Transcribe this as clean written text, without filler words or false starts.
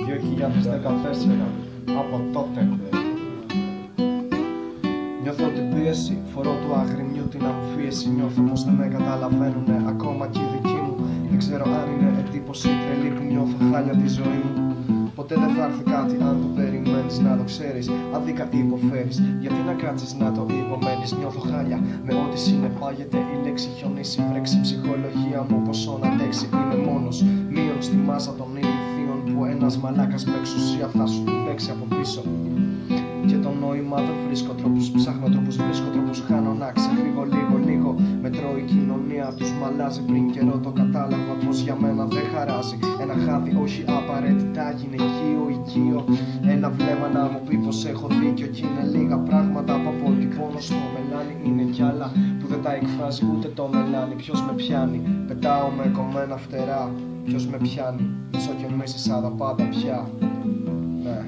2014, από τότε νιώθω την πίεση, φορώ του αγριμιού την αμφίεση. Νιώθω πως δεν με καταλαβαίνουνε ακόμα κι οι δικοί μου. Δεν ξέρω αν είναι εντύπωση τρελή που νιώθω χάλια τη ζωή μου. Ποτέ δεν θα έρθει κάτι αν το περιμένεις να το ξέρεις. Αδίκα υποφέρεις, γιατί να κάτσεις να το υπομένεις. Νιώθω χάλια με ό,τι συνεπάγεται η λέξη χιονίσει. Βρέξει ψυχολογία μου πόσο να αντέξει. Είμαι μόνος, μείον στη μάζα των ηλιθείων που ένας μαλάκας με εξουσία θα σου παίξει από πίσω. Και το νόημα δεν βρίσκω τρόπους, ψάχνω τρόπους, βρίσκω τρόπους, χάνω να ξεφύγω λίγο. Με τρώει η κοινωνία, τους μαλάζει πριν καιρό το κατάλαβα πως για μένα δεν χαράζει. Ένα χάδι, όχι απαραίτητα γυναικείο, οικείο. Ένα βλέμμα να μου πει πως έχω δίκιο. Κι είναι λίγα πράγματα που αποτυπώνω στο μελάνι. Είναι κι άλλα που δεν τα εκφράζει ούτε το μελάνι. Ποιος με πιάνει, πετάω με κομμένα φτερά. Ποιος με πιάνει, μισό και μίσησα τα πάντα πια. Ναι.